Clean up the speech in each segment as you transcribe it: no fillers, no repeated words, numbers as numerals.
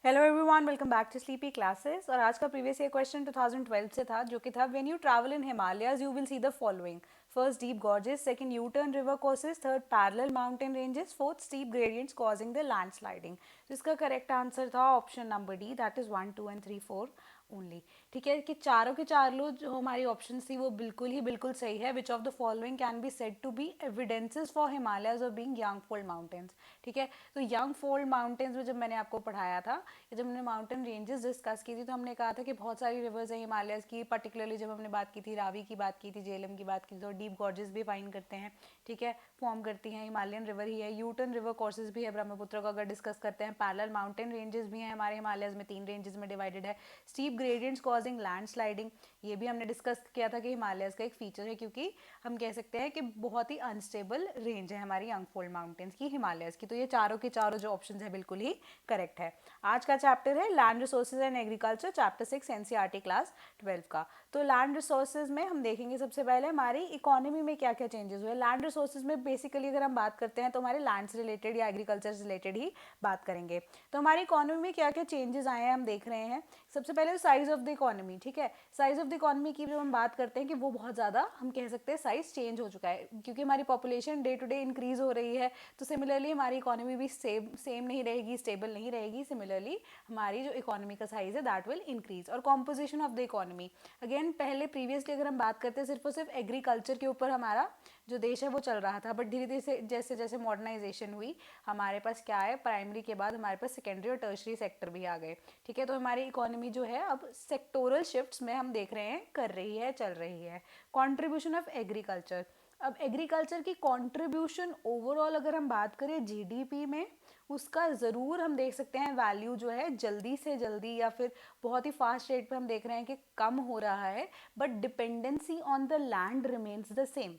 Hello everyone, welcome back to sleepy classes. और आज का प्रीवियस ईयर क्वेश्चन 2012 से था, जो कि था when you travel in Himalayas you will see the following: first deep gorges, second U turn river courses, third parallel mountain ranges, fourth steep gradients causing the landsliding. तो इसका करेक्ट आंसर था option number D, that is 1, 2 and 3, 4 only. ठीक है कि चारों के चारों जो हमारी ऑप्शन थी वो बिल्कुल सही है। Which of the following can be said to be evidences for Himalayas of being young fold mountains. ठीक है, तो यंग फोल्ड माउंटेन्स में जब मैंने आपको पढ़ाया था, जब हमने माउंटेन रेंजेस डिस्कस की थी, तो हमने कहा था कि बहुत सारी रिवर्स है हिमालयस की। पर्टिकुलरली जब हमने बात की थी रावी की बात की थी, जेलम की बात की थी, तो डीप गॉर्जेस भी फाइंड करते हैं। ठीक है, फॉर्म करती हैं, हिमालयन रिवर ही है। यूटर्न रिवर कोर्सेज भी है ब्रह्मपुत्र का अगर डिस्कस करते हैं। पैरेलल माउंटेन रेंजेस भी हैं हमारे हिमालयस में, 3 रेंजेस में डिवाइडेड है। Steep gradients causing land sliding, ये भी हमने डिस्कस किया था कि हिमालयस का एक फीचर है, क्योंकि हम कह सकते हैं कि बहुत ही अनस्टेबल रेंज है हमारी यंगफोल्ड माउंटेन्स की, हिमालयस की। तो ये चारों के चारों जो ऑप्शन है बिल्कुल ही करेक्ट है। आज का चैप्टर है land resources and agriculture, chapter 6 NCERT class 12 का। तो लैंड रिसोर्सेज में हम देखेंगे सबसे पहले हमारी इकोनॉमी में क्या क्या चेंजेस हुए। लैंड रिसोर्सेज में बेसिकली अगर हम बात करते हैं तो हमारे लैंड से रिलेटेड या एग्रीकल्चर से रिलेटेड ही बात करेंगे। तो हमारी इकोनॉमी में क्या क्या चेंजेस आए हैं हम देख रहे हैं। सबसे पहले साइज ऑफ द इकोनॉमी। ठीक है, साइज ऑफ द इकोनॉमी की जब हम बात करते हैं कि वो बहुत ज़्यादा हम कह सकते हैं साइज चेंज हो चुका है, क्योंकि हमारी population day to day increase हो रही है। तो सिमिलरली हमारी इकोनॉमी भी सेम नहीं रहेगी, स्टेबल नहीं रहेगी। सिमिलरली हमारी जो इकोनॉमी का साइज है दैट विल इंक्रीज। और composition of the economy, again पहले प्रीवियसली अगर हम बात करते हैं सिर्फ और सिर्फ एग्रीकल्चर के ऊपर हमारा जो देश है वो चल रहा था, बट धीरे धीरे से जैसे जैसे मॉडर्नाइजेशन हुई, हमारे पास क्या है, प्राइमरी के बाद हमारे पास सेकेंडरी और टर्शरी सेक्टर भी आ गए। ठीक है, तो हमारी इकोनॉमी जो है अब सेक्टोरल शिफ्ट्स में हम देख रहे हैं कर रही है, चल रही है। कॉन्ट्रीब्यूशन ऑफ एग्रीकल्चर, अब एग्रीकल्चर की कंट्रीब्यूशन ओवरऑल अगर हम बात करें जीडीपी में, उसका ज़रूर हम देख सकते हैं वैल्यू जो है जल्दी से जल्दी या फिर बहुत ही फास्ट रेट पे हम देख रहे हैं कि कम हो रहा है, but dependency on the land remains the same.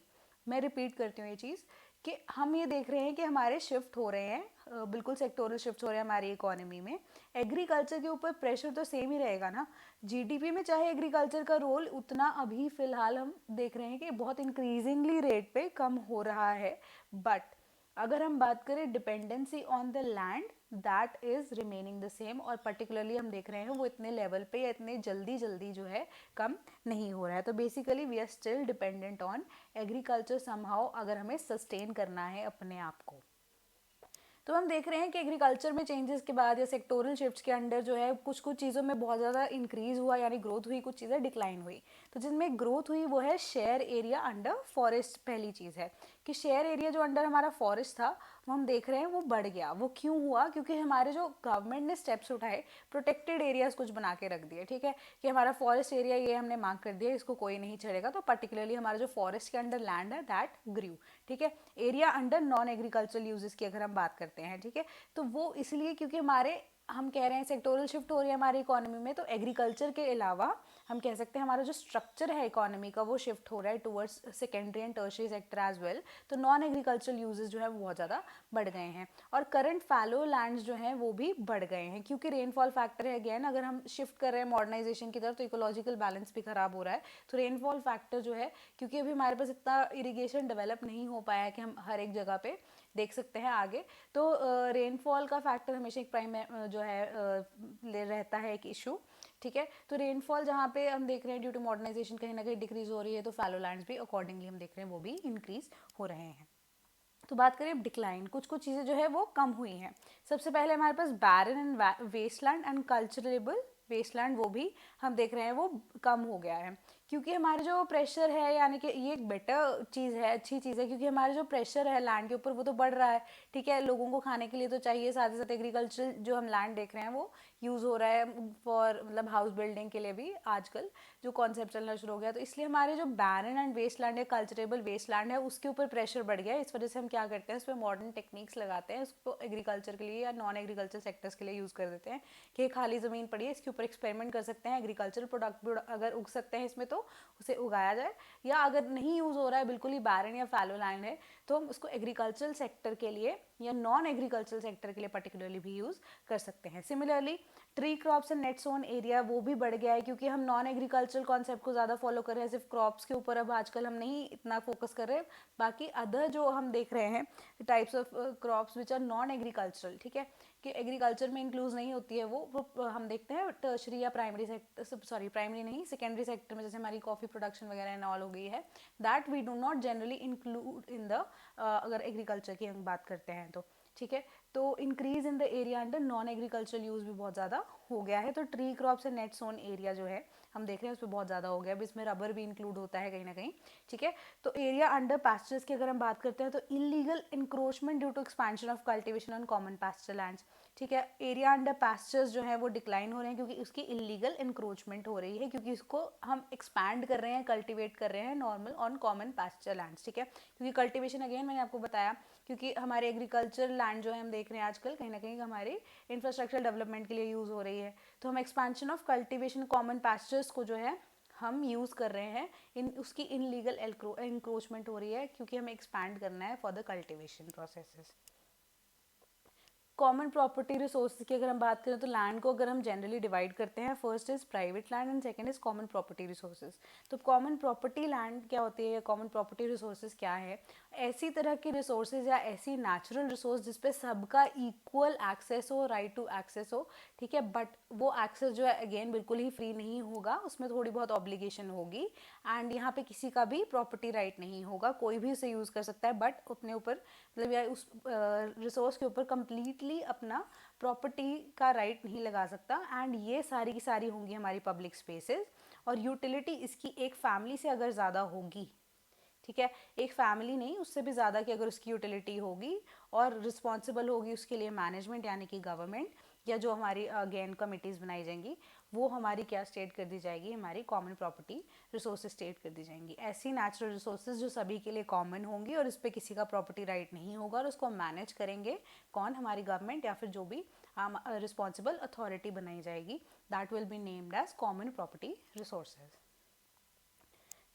मैं रिपीट करती हूँ ये चीज़ कि हम ये देख रहे हैं कि हमारे शिफ्ट हो रहे हैं, बिल्कुल सेक्टोरल शिफ्ट हो रहे हैं हमारी इकोनॉमी में। एग्रीकल्चर के ऊपर प्रेशर तो सेम ही रहेगा ना जीडीपी में, चाहे एग्रीकल्चर का रोल उतना अभी फिलहाल हम देख रहे हैं कि बहुत इंक्रीजिंगली रेट पे कम हो रहा है, बट अगर हम बात करें dependency on the land that is remaining the same. और पर्टिकुलरली हम देख रहे हैं वो इतने लेवल पे या इतने जल्दी जल्दी जो है कम नहीं हो रहा है। तो basically we are still dependent on agriculture somehow, अगर हमें सस्टेन करना है अपने आप को। तो हम देख रहे हैं कि एग्रीकल्चर में चेंजेस के बाद या सेक्टोरल शिफ्ट्स के अंडर जो है कुछ कुछ चीज़ों में बहुत ज़्यादा इंक्रीज हुआ, यानी ग्रोथ हुई, कुछ चीज़ें डिक्लाइन हुई। तो जिनमें ग्रोथ हुई वो है शेयर एरिया अंडर फॉरेस्ट। पहली चीज़ है कि शेयर एरिया जो अंडर हमारा फॉरेस्ट था वो हम देख रहे हैं वो बढ़ गया। वो क्यों हुआ? क्योंकि हमारे जो गवर्नमेंट ने स्टेप्स उठाए, प्रोटेक्टेड एरियाज कुछ बना के रख दिए। ठीक है, कि हमारा फॉरेस्ट एरिया ये हमने मार्क कर दिया, इसको कोई नहीं छेड़ेगा। तो पर्टिकुलरली हमारा जो फॉरेस्ट के अंडर लैंड है दैट ग्रू। ठीक है, area under non agricultural uses की अगर हम बात करते हैं, ठीक है, तो वो इसलिए क्योंकि हमारे हम कह रहे हैं सेक्टोरल शिफ्ट हो रही है हमारी इकोनॉमी में, तो एग्रीकल्चर के अलावा हम कह सकते हैं हमारा जो स्ट्रक्चर है इकोनॉमी का वो शिफ्ट हो रहा है towards secondary and tertiary sector as well. तो नॉन एग्रीकल्चरल यूजेस जो है वो बहुत ज़्यादा बढ़ गए हैं। और करंट फैलो लैंड्स जो हैं वो भी बढ़ गए हैं, क्योंकि रेनफॉल फैक्टर है। अगेन अगर हम शिफ्ट कर रहे हैं मॉडर्नाइजेशन की तरफ तो इकोलॉजिकल बैलेंस भी खराब हो रहा है। तो रेनफॉल फैक्टर जो है, क्योंकि अभी हमारे पास इतना इरीगेशन डेवलप नहीं हो पाया है कि हम हर एक जगह पे देख सकते हैं आगे, तो रेनफॉल का फैक्टर हमेशा एक प्राइम जो है ले रहता है एक इशू। ठीक है, तो रेनफॉल जहाँ पे हम देख रहे हैं ड्यू टू मॉडर्नाइजेशन कहीं ना कहीं डिक्रीज हो रही है, तो फैलो लैंड्स भी अकॉर्डिंगली हम देख रहे हैं वो भी इंक्रीज हो रहे हैं। तो बात करें डिक्लाइन, कुछ कुछ चीज़ें जो है वो कम हुई हैं। सबसे पहले हमारे पास barren and wasteland and culturable wasteland, वो भी हम देख रहे हैं वो कम हो गया है, क्योंकि हमारे जो प्रेशर है, यानी कि ये एक बेटर चीज़ है, अच्छी चीज़ है, क्योंकि हमारे जो प्रेशर है लैंड के ऊपर वो तो बढ़ रहा है। ठीक है, लोगों को खाने के लिए तो चाहिए, साथ ही साथ एग्रीकल्चर जो हम लैंड देख रहे हैं वो यूज़ हो रहा है फॉर मतलब हाउस बिल्डिंग के लिए भी आजकल जो कॉन्सेप्ट चलना शुरू हो गया। तो इसलिए हमारे जो बैरन एंड वेस्ट लैंड या कल्चरेबल वेस्ट लैंड है उसके ऊपर प्रेशर बढ़ गया है। इस वजह से हम क्या करते हैं, उस पर मॉडर्न टेक्निक्स लगाते हैं, उसको एग्रीकल्चर के लिए या नॉन एग्रीकल्चर सेक्टर्स के लिए यूज़ कर देते हैं कि खाली ज़मीन पड़ी है, इसके ऊपर एक्सपेरिमेंट कर सकते हैं, एग्रीकल्चर प्रोडक्ट भी अगर उग सकते हैं इसमें तो उसे उगाया जाए। या अगर नहीं यूज़ हो रहा है, बिल्कुल ही बैरन या फैलो लैंड है, तो हम उसको एग्रीकल्चरल सेक्टर के लिए या नॉन एग्रीकल्चरल सेक्टर के लिए पर्टिकुलरली भी यूज़ कर सकते हैं। Similarly tree crops and net sown area वो भी बढ़ गया है, क्योंकि हम नॉन एग्रीकल्चरल कॉन्सेप्ट को ज़्यादा फॉलो कर रहे हैं, सिर्फ क्रॉप्स के ऊपर अब आजकल हम नहीं इतना फोकस कर रहे हैं। बाकी अदर जो हम देख रहे हैं types of crops which are non agricultural, ठीक है, कि एग्रीकल्चर में इंक्लूड नहीं होती है वो हम देखते हैं टर्शरी या प्राइमरी सेक्टर, सॉरी प्राइमरी नहीं, सेकेंडरी सेक्टर में, जैसे हमारी कॉफ़ी प्रोडक्शन वगैरह एंड ऑल हो गई है, that we do not generally include in the, अगर एग्रीकल्चर की हम बात करते हैं तो, ठीक है। तो increase in the area under non agricultural use भी बहुत ज़्यादा हो गया है। तो tree crops and net sown area जो है हम देख रहे हैं उस पर बहुत ज़्यादा हो गया है। अब इसमें रबर भी इंक्लूड होता है कहीं ना कहीं, ठीक है। तो एरिया अंडर पास्चर्स की अगर हम बात करते हैं तो illegal encroachment due to expansion of cultivation on common pasture lands, ठीक है। एरिया अंडर पास्चर्स जो है वो डिक्लाइन हो रहे हैं क्योंकि उसकी इलीगल इंक्रोचमेंट हो रही है, क्योंकि उसको हम एक्सपैंड कर रहे हैं, कल्टिवेट कर रहे हैं normal on common pasture lands, ठीक है। क्योंकि कल्टिवेशन अगेन मैंने आपको बताया, क्योंकि हमारे एग्रीकल्चर लैंड जो है हम देख रहे हैं आजकल कहीं ना कहीं हमारे इंफ्रास्ट्रक्चर डेवलपमेंट के लिए यूज़ हो रही है। तो हम expansion of cultivation common pastures को जो है हम यूज़ कर रहे हैं, इन उसकी इनलीगल इंक्रोचमेंट हो रही है क्योंकि हमें एक्सपैंड करना है for the cultivation processes. Common property resources की अगर हम बात करें तो लैंड को अगर हम जनरली डिवाइड करते हैं, first is private land and second is common property resources. तो कॉमन प्रॉपर्टी लैंड क्या होती है, कॉमन प्रॉपर्टी रिसोर्सेज क्या है, ऐसी तरह की रिसोर्सेज या ऐसी नेचुरल रिसोर्स जिसपे सबका इक्वल एक्सेस हो, राइट टू एक्सेस हो, ठीक है। बट वो एक्सेस जो है अगेन बिल्कुल ही फ्री नहीं होगा, उसमें थोड़ी बहुत ऑब्लिगेशन होगी एंड यहाँ पे किसी का भी प्रॉपर्टी राइट नहीं होगा, कोई भी उसे यूज़ कर सकता है बट अपने ऊपर मतलब या उस रिसोर्स के ऊपर कम्प्लीटली अपना प्रॉपर्टी का राइट नहीं लगा सकता। एंड ये सारी की सारी होंगी हमारी पब्लिक स्पेसेस, और यूटिलिटी इसकी एक फैमिली से अगर ज़्यादा होगी, ठीक है, एक फैमिली नहीं उससे भी ज़्यादा की अगर उसकी यूटिलिटी होगी और रिस्पॉन्सिबल होगी उसके लिए मैनेजमेंट यानी कि गवर्नमेंट, या जो हमारी अगेन कमिटीज़ बनाई जाएंगी वो हमारी क्या स्टेट कर दी जाएगी, हमारी कॉमन प्रॉपर्टी रिसोर्सेज स्टेट कर दी जाएंगी। ऐसी नेचुरल रिसोर्सेज जो सभी के लिए कॉमन होंगी और इस पर किसी का प्रॉपर्टी राइट नहीं होगा और उसको मैनेज करेंगे कौन, हमारी गवर्नमेंट या फिर जो भी रिस्पॉन्सिबल अथॉरिटी बनाई जाएगी, that will be named as common property resources.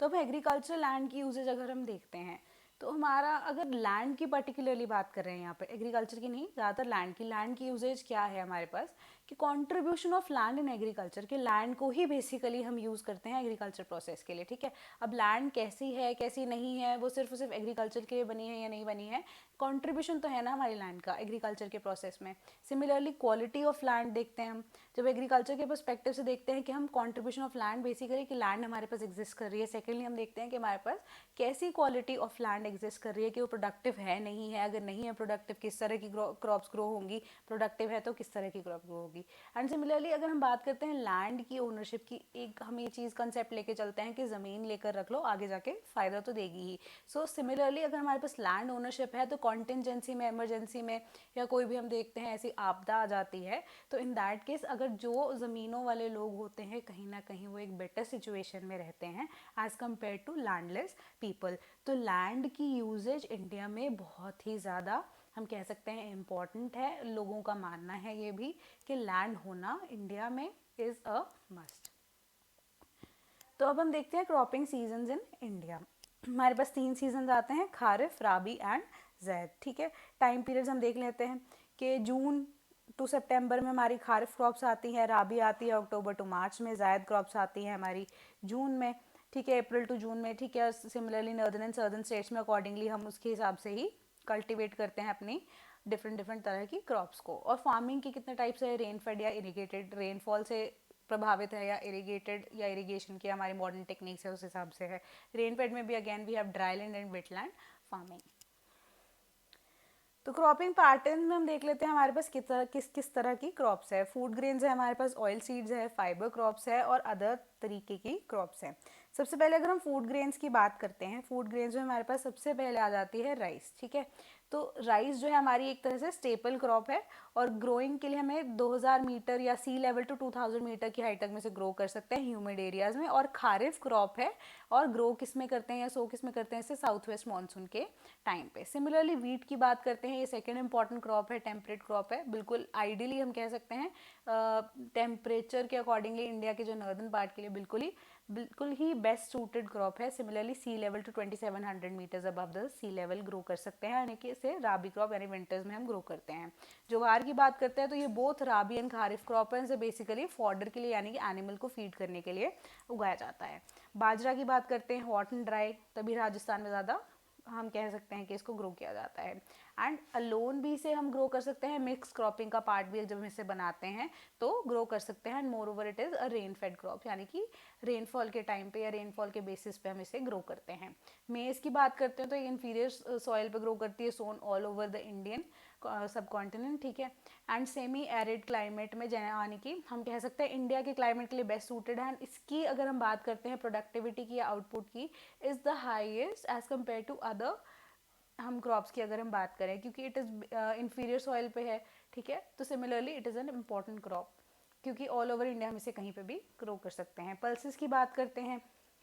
तो अब एग्रीकल्चरल लैंड की यूजेज अगर हम देखते हैं तो हमारा अगर लैंड की पर्टिकुलरली बात कर रहे हैं यहाँ पे, एग्रीकल्चर की नहीं, ज़्यादातर लैंड की यूजेज क्या है हमारे पास कि contribution of land in agriculture, के लैंड को ही बेसिकली हम यूज़ करते हैं एग्रीकल्चर प्रोसेस के लिए, ठीक है। अब लैंड कैसी है कैसी नहीं है वो सिर्फ एग्रीकल्चर के लिए बनी है या नहीं बनी है, कंट्रीब्यूशन तो है ना हमारी लैंड का एग्रीकल्चर के प्रोसेस में। सिमिलरली क्वालिटी ऑफ लैंड देखते हैं हम, जब एग्रीकल्चर के पर्सपेक्टिव से देखते हैं कि हम कंट्रीब्यूशन ऑफ लैंड बेसिकली कि लैंड हमारे पास एग्जिस्ट कर रही है, सेकेंडली हम देखते हैं कि हमारे पास कैसी क्वालिटी ऑफ लैंड एग्जिस्ट कर रही है, कि वो प्रोडक्टिव है नहीं है, अगर नहीं है प्रोडक्टिव किस तरह की क्रॉप्स ग्रो होंगी, प्रोडक्टिव है तो किस तरह की क्रॉप ग्रो होगी। एंड सिमिलरली अगर हम बात करते हैं लैंड की ओनरशिप की, एक हम ये चीज़ कंसेप्ट लेके चलते हैं कि ज़मीन लेकर रख लो आगे जाके फ़ायदा तो देगी ही। सो सिमिलरली अगर हमारे पास लैंड ओनरशिप है तो कॉन्टिजेंसी में, इमरजेंसी में या कोई भी हम देखते हैं ऐसी आपदा आ जाती है, तो इन दैट केस अगर जो ज़मीनों वाले लोग होते हैं कहीं ना कहीं वो एक बेटर सिचुएशन में रहते हैं as compare to landless people. तो लैंड की यूजेज इंडिया में बहुत ही ज़्यादा हम कह सकते हैं इम्पॉर्टेंट है, लोगों का मानना है ये भी कि लैंड होना इंडिया में इज़ अ मस्ट। तो अब हम देखते हैं क्रॉपिंग सीजन्स इन इंडिया। हमारे पास 3 सीजन आते हैं, खारिफ, राबी एंड जैद, ठीक है। टाइम पीरियड्स हम देख लेते हैं कि जून टू सितंबर में हमारी खारिफ क्रॉप्स आती हैं, राबी आती है अक्टूबर टू मार्च में, जैद क्रॉप्स आती हैं हमारी जून में, ठीक है, अप्रैल टू जून में, ठीक है। Similarly northern and southern states में अकॉर्डिंगली हम उसके हिसाब से ही कल्टिवेट करते हैं अपनी डिफरेंट तरह की क्रॉप्स को। और फार्मिंग की कितने टाइप्स है, रेन फेड या इरीगेटेड, रेनफॉल से प्रभावित है या इरीगेटेड या इरीगेशन की हमारी मॉडर्न टेक्निक्स है उस हिसाब से है। रेन फेड में भी again we have dry land and wetland farming. तो क्रॉपिंग पैटर्न में हम देख लेते हैं हमारे पास किस तरह की क्रॉप्स है। फूड ग्रेन्स है हमारे पास, ऑयल सीड्स है, फाइबर क्रॉप्स है और अदर तरीके की क्रॉप्स हैं। सबसे पहले अगर हम फूड ग्रेन्स की बात करते हैं, फूड ग्रेन्स में हमारे पास सबसे पहले आ जाती है राइस, ठीक है। तो राइस जो है हमारी एक तरह से स्टेपल क्रॉप है और ग्रोइंग के लिए हमें 2000 मीटर या सी लेवल टू 2000 मीटर की हाइट तक में से ग्रो कर सकते हैं ह्यूमिड एरियाज में। और खारिफ क्रॉप है और ग्रो किस में करते हैं या सो किस में करते हैं, इसे साउथ वेस्ट मानसून के टाइम पे। सिमिलरली वीट की बात करते हैं, ये सेकेंड इंपॉर्टेंट क्रॉप है, टेम्परेट क्रॉप है, बिल्कुल आइडियली हम कह सकते हैं टेम्परेचर के अकॉर्डिंगली इंडिया के जो नॉर्दर्न पार्ट के लिए बिल्कुल ही बेस्ट सूटेड क्रॉप है। Similarly sea level to 2700 meters above the sea level grow कर सकते हैं, यानी कि इसे राबी क्रॉप यानी विंटर्स में हम ग्रो करते हैं। ज्वार की बात करते हैं तो ये both rabi and kharif crop है, इसे बेसिकली फॉडर के लिए यानी कि एनिमल को फीड करने के लिए उगाया जाता है। बाजरा की बात करते हैं, हॉट एंड ड्राई, तभी राजस्थान में ज़्यादा हम कह सकते हैं कि इसको ग्रो किया जाता है। एंड अलोन भी इसे हम ग्रो कर सकते हैं, मिक्स क्रॉपिंग का पार्ट भी जब हम इसे बनाते हैं तो ग्रो कर सकते हैं। And more over it is a rain fed crop, यानी कि रेनफॉल के टाइम पे या रेनफॉल के बेसिस पे हम इसे ग्रो करते हैं। मेज की बात करते हैं तो ये इन्फीरियर सॉइल पे ग्रो करती है, सोन ऑल ओवर द इंडियन सब कॉन्टिनेंट, ठीक है। एंड सेमी एरिड क्लाइमेट में यानी कि हम कह सकते हैं इंडिया के क्लाइमेट के लिए बेस्ट सूटेड है। एंड इसकी अगर हम बात करते हैं प्रोडक्टिविटी की या आउटपुट की, is the highest as compare to other हम क्रॉप्स की अगर हम बात करें, क्योंकि इट इज़ इन्फीरियर सॉइल पे है, ठीक है। तो similarly it is an important crop क्योंकि ऑल ओवर इंडिया में इसे कहीं पे भी ग्रो कर सकते हैं। पल्सेस की बात करते हैं,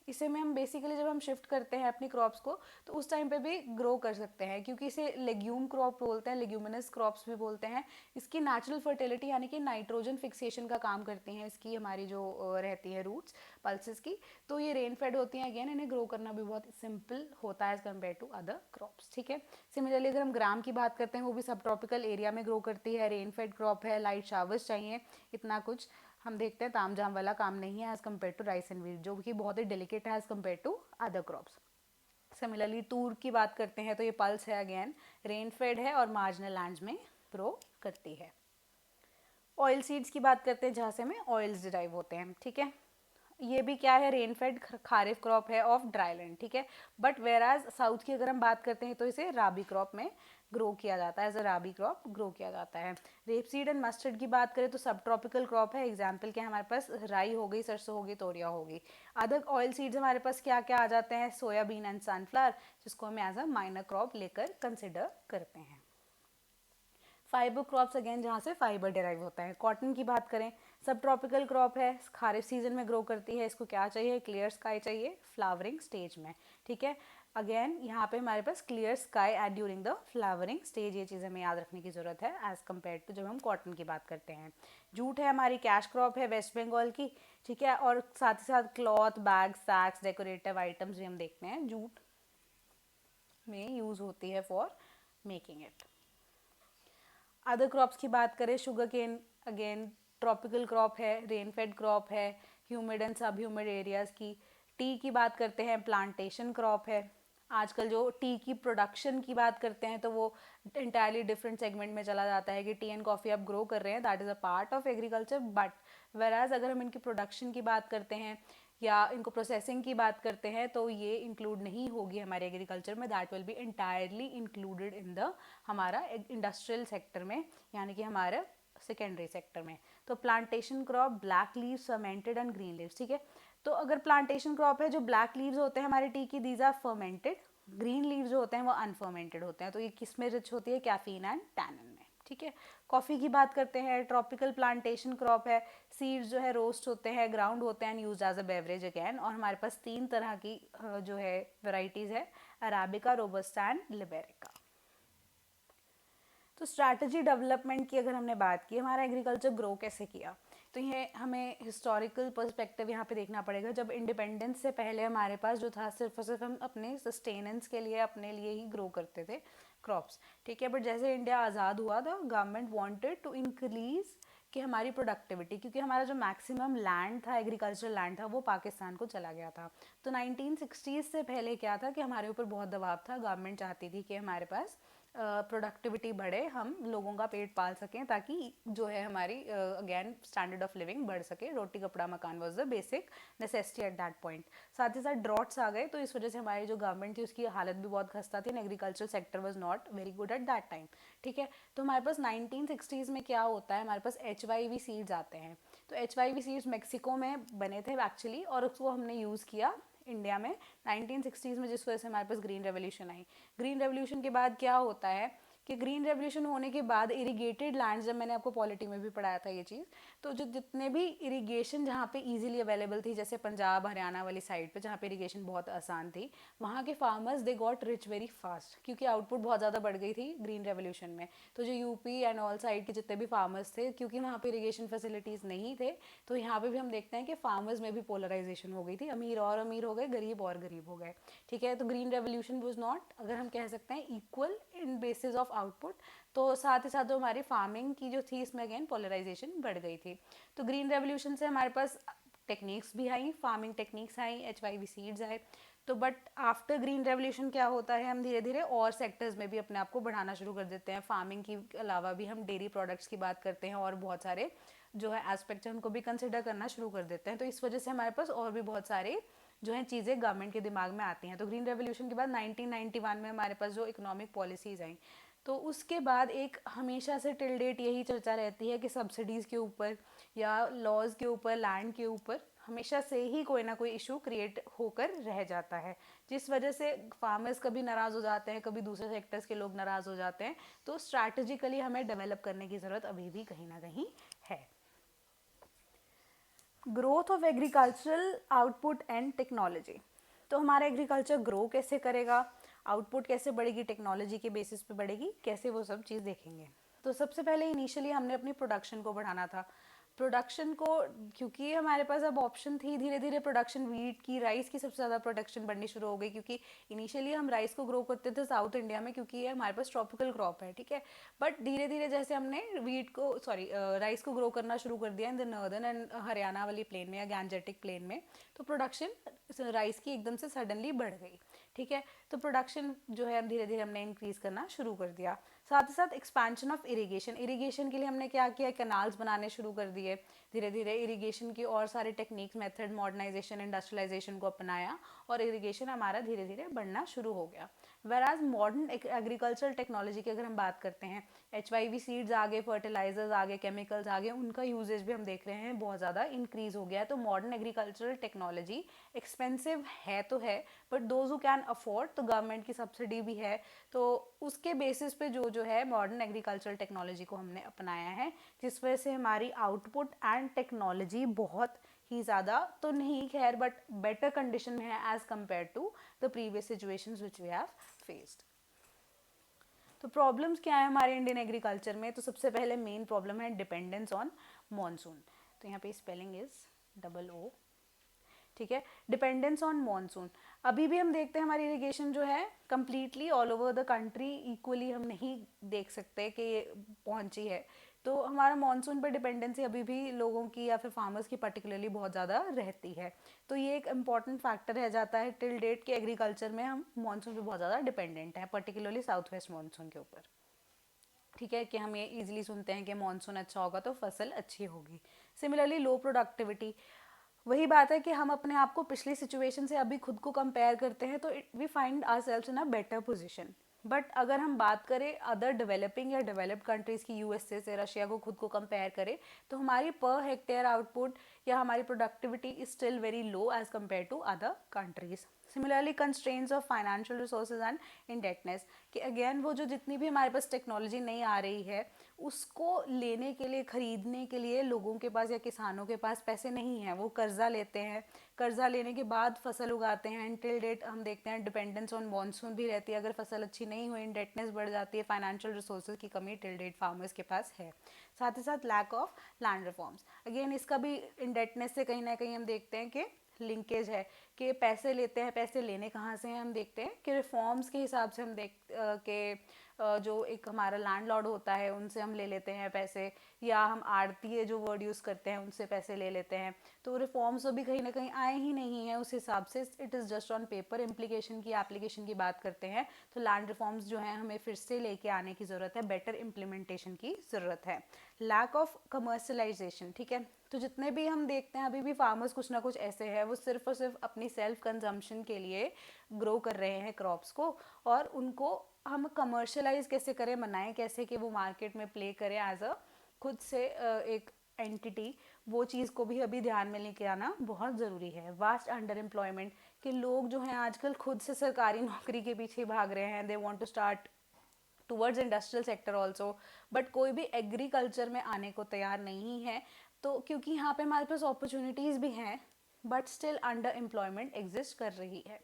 इसे में हम बेसिकली जब हम शिफ्ट करते हैं अपनी क्रॉप्स को तो उस टाइम पे भी ग्रो कर सकते हैं, क्योंकि इसे लेग्यूम क्रॉप बोलते हैं, लेग्यूमिनस क्रॉप्स भी बोलते हैं। इसकी नेचुरल फर्टिलिटी यानी कि नाइट्रोजन फिक्सेशन का काम करती हैं इसकी हमारी जो रहती है रूट्स पल्सेस की, तो ये रेन फेड होती हैं। अगेन इन्हें ग्रो करना भी बहुत सिंपल होता है as compare to other crops, ठीक है। सिमिलरली अगर हम ग्राम की बात करते हैं, वो भी सब ट्रॉपिकल एरिया में ग्रो करती है, रेन फेड क्रॉप है, लाइट शावर्स चाहिए, इतना कुछ हम देखते हैं ताम झाम वाला काम नहीं है as compare to rice and wheat, जो कि बहुत ही डेलिकेट है as compare to other crops. Similarly तूर की बात करते हैं तो ये पल्स है, अगेन रेन फेड है और मार्जिनल लैंड्स में ग्रो करती है। ऑयल सीड्स की बात करते हैं जहाँ से हमें ऑयल्स डिराइव होते हैं, ठीक है। ये भी क्या है, रेन फेड खारिफ क्रॉप है ऑफ ड्राई लैंड, ठीक है। बट वेर एज साउथ की अगर हम बात करते हैं तो इसे राबी क्रॉप में ग्रो किया जाता है, as a rabi crop grow किया जाता है। रेप सीड एंड मस्टर्ड की बात करें तो सब ट्रॉपिकल क्रॉप है, एग्जाम्पल क्या हमारे पास राई हो गई, सरसों होगी, तोरिया होगी। अदर ऑयल सीड्स हमारे पास क्या क्या आ जाते हैं, सोयाबीन एंड सनफ्लावर, जिसको हम एज अ माइनर क्रॉप लेकर कंसिडर करते हैं। फाइबर क्रॉप्स अगेन जहाँ से फाइबर डिराइव होता है। कॉटन की बात करें, सब ट्रॉपिकल क्रॉप है, खारिफ सीजन में ग्रो करती है, इसको क्या चाहिए, क्लियर स्काई चाहिए फ्लावरिंग स्टेज में, ठीक है। अगेन यहाँ पे हमारे पास clear sky at during the flowering stage, ये चीज़ हमें याद रखने की ज़रूरत है एज कम्पेयर टू जब हम कॉटन की बात करते हैं। जूट है हमारी कैश क्रॉप है वेस्ट बंगाल की, ठीक है। और साथ ही साथ cloth, bags, sacks, decorative items भी हम देखते हैं जूट में यूज़ होती है for making it. Other crops की बात करें, sugar cane again tropical crop है, रेन फेड क्रॉप है, humid and sub humid areas की। टी की बात करते हैं, प्लांटेशन क्रॉप है। आजकल जो टी की प्रोडक्शन की बात करते हैं तो वो इंटायरली डिफरेंट सेगमेंट में चला जाता है कि टी एंड कॉफ़ी आप ग्रो कर रहे हैं, that is a part of agriculture. But whereas अगर हम इनकी प्रोडक्शन की बात करते हैं या इनको प्रोसेसिंग की बात करते हैं तो ये इंक्लूड नहीं होगी हमारे एग्रीकल्चर में, that will B entirely included in the हमारा इंडस्ट्रियल सेक्टर में, यानी कि हमारे सेकेंडरी सेक्टर में। तो plantation crop black leaves, fermented and green leaves, ठीक है। तो अगर प्लांटेशन क्रॉप है, जो ब्लैक लीव्स होते हैं हमारे टी की, these are fermented. Green leaves जो होते हैं वो अनफर्मेंटेड होते हैं। तो ये किस में रिच होती है, कैफीन एंड टैनिन में, ठीक है। कॉफ़ी की बात करते हैं, ट्रॉपिकल प्लांटेशन क्रॉप है, सीड्स जो है रोस्ट होते हैं, ग्राउंड होते हैं and use as a beverage again. और हमारे पास 3 तरह की जो है वेराइटीज़ है, अराबिका, रोबस्टा एंड लिबेरिका। तो स्ट्रैटेजी डेवलपमेंट की अगर हमने बात की, हमारा एग्रीकल्चर ग्रो कैसे किया, तो ये हमें हिस्टोरिकल पर्सपेक्टिव यहाँ पे देखना पड़ेगा। जब इंडिपेंडेंस से पहले हमारे पास जो था सिर्फ और सिर्फ हम अपने सस्टेनेंस के लिए, अपने लिए ही ग्रो करते थे क्रॉप्स, ठीक है। बट जैसे इंडिया आज़ाद हुआ था, गवर्नमेंट वांटेड टू इंक्रीज कि हमारी प्रोडक्टिविटी, क्योंकि हमारा जो मैक्सिमम लैंड था, एग्रीकल्चरल लैंड था, वो पाकिस्तान को चला गया था। तो 1960s से पहले क्या था कि हमारे ऊपर बहुत दबाव था, गवर्नमेंट चाहती थी कि हमारे पास प्रोडक्टिविटी बढ़े, हम लोगों का पेट पाल सकें, ताकि जो है हमारी अगेन स्टैंडर्ड ऑफ लिविंग बढ़ सके। रोटी कपड़ा मकान was the basic necessity at that point. साथ ही साथ ड्रॉट्स आ गए, तो इस वजह से हमारी जो गवर्नमेंट थी उसकी हालत भी बहुत खस्ता थी, and agriculture sector was not very good at that time, ठीक है। तो हमारे पास 1960s में क्या होता है, हमारे पास HYV सीड्स आते हैं। तो HYV सीड्स मेक्सिको में बने थे एक्चुअली, और उसको हमने यूज़ किया इंडिया में 1960s में, जिस वजह से हमारे पास ग्रीन रेवोल्यूशन आई। ग्रीन रेवोल्यूशन के बाद क्या होता है कि ग्रीन रेवोल्यूशन होने के बाद इरिगेटेड लैंड्स, जब मैंने आपको पॉलिटी में भी पढ़ाया था ये चीज़, तो जो जितने भी इरिगेशन जहाँ पे इजीली अवेलेबल थी, जैसे पंजाब हरियाणा वाली साइड पे जहाँ पे इरिगेशन बहुत आसान थी, वहाँ के farmers they got rich very fast, क्योंकि आउटपुट बहुत ज़्यादा बढ़ गई थी ग्रीन रेवोल्यूशन में। तो जो यूपी एंड ऑल साइड के जितने भी फार्मर्स थे, क्योंकि वहाँ पे इरिगेशन फैसिलिटीज़ नहीं थे, तो यहाँ पे भी हम देखते हैं कि फार्मर्स में भी पोलराइजेशन हो गई थी, अमीर और अमीर हो गए, गरीब और गरीब हो गए। ठीक है, तो ग्रीन रेवोल्यूशन वॉज नॉट, अगर हम कह सकते हैं, equal in basis of output. तो साथ ही साथ जो हमारी फार्मिंग की जो थी, इसमें अगेन पोलराइजेशन बढ़ गई थी। तो ग्रीन रेवोल्यूशन से हमारे पास टेक्निक्स भी आई, फार्मिंग टेक्निक्स आई, HYV सीड्स आए। तो बट आफ्टर ग्रीन रेवोल्यूशन क्या होता है, हम धीरे धीरे और सेक्टर्स में भी अपने आप को बढ़ाना शुरू कर देते हैं। फार्मिंग के अलावा भी हम डेयरी प्रोडक्ट्स की बात करते हैं, और बहुत सारे जो है एस्पेक्ट हैं उनको भी कंसिडर करना शुरू कर देते हैं। तो इस वजह से हमारे पास और भी बहुत सारे जो है चीज़ें गवर्नमेंट के दिमाग में आती हैं। तो ग्रीन रेवोल्यूशन के बाद 1991 में हमारे पास जो इकोनॉमिक पॉलिसीज़ आई, तो उसके बाद एक हमेशा से टिल डेट यही चर्चा रहती है कि सब्सिडीज़ के ऊपर या लॉज के ऊपर, लैंड के ऊपर हमेशा से ही कोई ना कोई इशू क्रिएट होकर रह जाता है, जिस वजह से फार्मर्स कभी नाराज़ हो जाते हैं, कभी दूसरे सेक्टर्स के लोग नाराज़ हो जाते हैं। तो स्ट्रैटेजिकली हमें डेवलप करने की ज़रूरत अभी भी कहीं ना कहीं है। Growth of agricultural output and technology. तो हमारा एग्रीकल्चर ग्रो कैसे करेगा, आउटपुट कैसे बढ़ेगी, टेक्नोलॉजी के बेसिस पे बढ़ेगी कैसे, वो सब चीज़ देखेंगे। तो सबसे पहले इनिशियली हमने अपनी प्रोडक्शन को बढ़ाना था। प्रोडक्शन को, क्योंकि हमारे पास अब ऑप्शन थी, धीरे धीरे प्रोडक्शन वीट की, राइस की सबसे ज़्यादा प्रोडक्शन बढ़नी शुरू हो गई, क्योंकि इनिशियली हम राइस को ग्रो करते थे साउथ इंडिया में, क्योंकि ये हमारे पास ट्रॉपिकल क्रॉप है। ठीक है, बट धीरे धीरे जैसे हमने वीट को, सॉरी, राइस को ग्रो करना शुरू कर दिया in the northern and Haryana वाली प्लेन में या गैंजेटिक प्लेन में, तो प्रोडक्शन राइस की एकदम से सडनली बढ़ गई। ठीक है, तो प्रोडक्शन जो है धीरे धीरे हमने इंक्रीज करना शुरू कर दिया। साथ ही साथ एक्सपेंशन ऑफ इरिगेशन, इरिगेशन के लिए हमने क्या किया, कैनाल्स बनाने शुरू कर दिए। धीरे धीरे इरिगेशन की और सारे टेक्निक्स, मेथड, मॉडर्नाइजेशन, इंडस्ट्रियलाइजेशन को अपनाया, और इरिगेशन हमारा धीरे धीरे बढ़ना शुरू हो गया। वेराज मॉडर्न एग्रीकल्चरल टेक्नोलॉजी की अगर हम बात करते हैं, HYV सीड्स आ गए, फर्टिलाइजर्स आ गए, केमिकल्स आ गए, उनका यूजेज भी हम देख रहे हैं बहुत ज़्यादा इंक्रीज हो गया है। तो मॉडर्न एग्रीकल्चरल टेक्नोलॉजी एक्सपेंसिव है तो है, but those who can afford, तो गवर्नमेंट की सब्सिडी भी है, तो उसके बेसिस पे जो जो है मॉडर्न एग्रीकल्चरल टेक्नोलॉजी को हमने अपनाया है, जिस वजह से हमारी आउटपुट एंड टेक्नोलॉजी बहुत ही ज़्यादा तो नहीं, खैर, बट बेटर कंडीशन में है as compare to the previous situations which we have faced. तो प्रॉब्लम्स क्या है हमारे इंडियन एग्रीकल्चर में, तो सबसे पहले मेन प्रॉब्लम है डिपेंडेंस ऑन मॉनसून। तो यहाँ पे स्पेलिंग इज DOO। ठीक है, डिपेंडेंस ऑन मॉनसून। अभी भी हम देखते हैं हमारी इरिगेशन जो है completely all over the country equally हम नहीं देख सकते कि ये पहुंची है। तो हमारा मानसून पर डिपेंडेंसी अभी भी लोगों की या फिर फार्मर्स की पर्टिकुलरली बहुत ज़्यादा रहती है। तो ये एक इम्पॉर्टेंट फैक्टर रह जाता है टिल डेट के एग्रीकल्चर में, हम मानसून पे बहुत ज़्यादा डिपेंडेंट हैं, पर्टिकुलरली साउथ वेस्ट मानसून के ऊपर। ठीक है, कि हम ये इजीली सुनते हैं कि मानसून अच्छा होगा तो फसल अच्छी होगी। सिमिलरली लो प्रोडक्टिविटी, वही बात है कि हम अपने आप को पिछली सिचुएशन से अभी खुद को कंपेयर करते हैं, तो we find ourselves in a better position. But अगर हम बात करें अदर डेवलपिंग या डेवलप्ड कंट्रीज़ की, USA से, रशिया को खुद को कंपेयर करें, तो हमारी पर हेक्टेयर आउटपुट या हमारी productivity is still very low as compare to other countries. Similarly constraints of financial resources and indebtedness, कि अगेन वो जो जितनी भी हमारे पास टेक्नोलॉजी नहीं आ रही है, उसको लेने के लिए, खरीदने के लिए लोगों के पास या किसानों के पास पैसे नहीं हैं, वो कर्जा लेते हैं, कर्जा लेने के बाद फसल उगाते हैं। एंड टिल डेट हम देखते हैं डिपेंडेंस ऑन मॉनसून भी रहती है, अगर फसल अच्छी नहीं हुई इंडेटनेस बढ़ जाती है, फाइनेंशियल रिसोर्सेज की कमी टिल डेट फार्मर्स के पास है। साथ ही साथ lack of land reforms, again इसका भी इंडेटनेस से कहीं ना कहीं हम देखते हैं कि लिंकेज है, कि पैसे लेते हैं, पैसे लेने कहाँ से हैं, हम देखते हैं कि रिफॉर्म्स के हिसाब से हम के जो एक हमारा लैंडलॉर्ड होता है उनसे हम ले लेते हैं पैसे, या हम आड़तीय जो वर्ड यूज़ करते हैं उनसे पैसे ले लेते हैं। तो रिफॉर्म्स अभी कहीं ना कहीं आए ही नहीं है उस हिसाब से, it is just on paper. Implication की, एप्लीकेशन की बात करते हैं तो लैंड रिफॉर्म्स जो हैं हमें फिर से लेके आने की ज़रूरत है, बेटर इम्प्लीमेंटेशन की ज़रूरत है। लैक ऑफ कमर्शलाइजेशन, ठीक है, तो जितने भी हम देखते हैं अभी भी फार्मर्स कुछ ना कुछ ऐसे हैं, वो सिर्फ और सिर्फ अपनी सेल्फ कंजम्पशन के लिए ग्रो कर रहे हैं क्रॉप्स को, और उनको हम कमर्शलाइज कैसे करें, बनाएं कैसे कि वो मार्केट में प्ले करें एज अ खुद से एक एंटिटी, वो चीज़ को भी अभी ध्यान में लेके आना बहुत ज़रूरी है। वास्ट अंडर एम्प्लॉयमेंट, कि लोग जो हैं आजकल खुद से सरकारी नौकरी के पीछे भाग रहे हैं, they want to start towards industrial sector also, but कोई भी एग्रीकल्चर में आने को तैयार नहीं है। तो क्योंकि यहाँ पे हमारे पास अपॉर्चुनिटीज़ भी हैं, but still under employment exist कर रही है।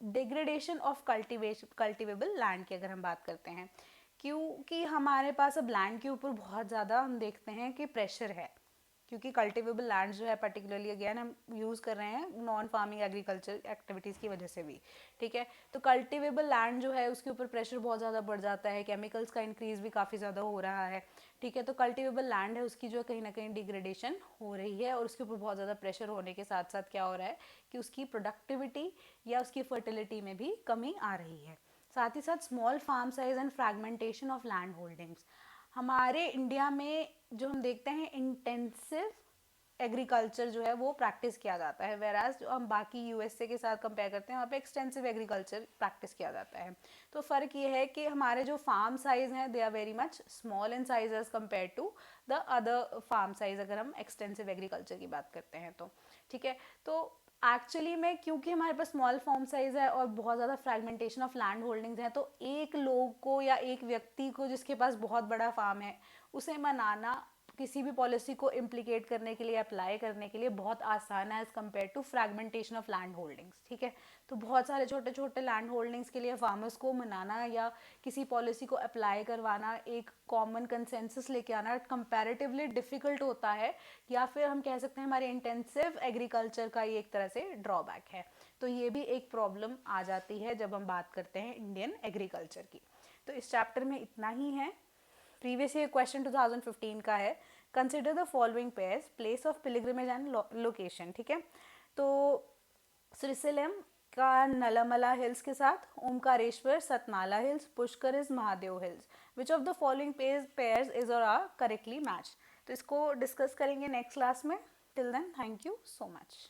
डिग्रेडेशन ऑफ कल्टिवेबल लैंड की अगर हम बात करते हैं, क्योंकि हमारे पास अब लैंड के ऊपर बहुत ज़्यादा हम देखते हैं कि प्रेशर है, क्योंकि कल्टिवेबल लैंड जो है पर्टिकुलरली अगेन हम यूज़ कर रहे हैं नॉन फार्मिंग एग्रीकल्चर एक्टिविटीज़ की वजह से भी, ठीक है। तो कल्टिवेबल लैंड जो है उसके ऊपर प्रेशर बहुत ज़्यादा बढ़ जाता है, केमिकल्स का इंक्रीज़ भी काफ़ी ज़्यादा हो रहा है, ठीक है। तो कल्टिवेबल लैंड है उसकी जो कहीं ना कहीं डिग्रेडेशन हो रही है, और उसके ऊपर बहुत ज़्यादा प्रेशर होने के साथ साथ क्या हो रहा है कि उसकी प्रोडक्टिविटी या उसकी फर्टिलिटी में भी कमी आ रही है। साथ ही साथ small farm size and fragmentation of land holdings, हमारे इंडिया में जो हम देखते हैं इंटेंसिव एग्रीकल्चर जो है वो प्रैक्टिस किया जाता है, वेराज जो हम बाकी यूएसए के साथ कंपेयर करते हैं वहाँ पे एक्सटेंसिव एग्रीकल्चर प्रैक्टिस किया जाता है। तो फ़र्क ये है कि हमारे जो फार्म साइज़ हैं they are very much small in size as compare to the other farm size, अगर हम एक्सटेंसिव एग्रीकल्चर की बात करते हैं तो, ठीक है। तो एक्चुअली में क्योंकि हमारे पास स्मॉल फॉर्म साइज है और बहुत ज़्यादा फ्रैगमेंटेशन ऑफ लैंड होल्डिंग्स है, तो एक लोग को या एक व्यक्ति को जिसके पास बहुत बड़ा फार्म है उसे मनाना किसी भी पॉलिसी को इम्प्लीकेट करने के लिए, अप्लाई करने के लिए बहुत आसान है as compare to fragmentation of land holdings, ठीक है। तो बहुत सारे छोटे छोटे लैंड होल्डिंग्स के लिए फार्मर्स को मनाना या किसी पॉलिसी को अप्लाई करवाना, एक कॉमन कंसेंसस लेके आना कंपैरेटिवली डिफ़िकल्ट होता है, या फिर हम कह सकते हैं हमारे इंटेंसिव एग्रीकल्चर का ये एक तरह से ड्रॉबैक है। तो ये भी एक प्रॉब्लम आ जाती है जब हम बात करते हैं इंडियन एग्रीकल्चर की। तो इस चैप्टर में इतना ही है। प्रीवियस ईयर क्वेश्चन 2015 का है, consider the following pairs, place of pilgrimage and location, ठीक है। तो श्रीशैलम का नलमला हिल्स के साथ, Omkareshwar Satnala hills, Pushkar is Mahadev hills, which of the following pairs is or are correctly match. तो इसको डिस्कस करेंगे नेक्स्ट क्लास में। Till then thank you so much.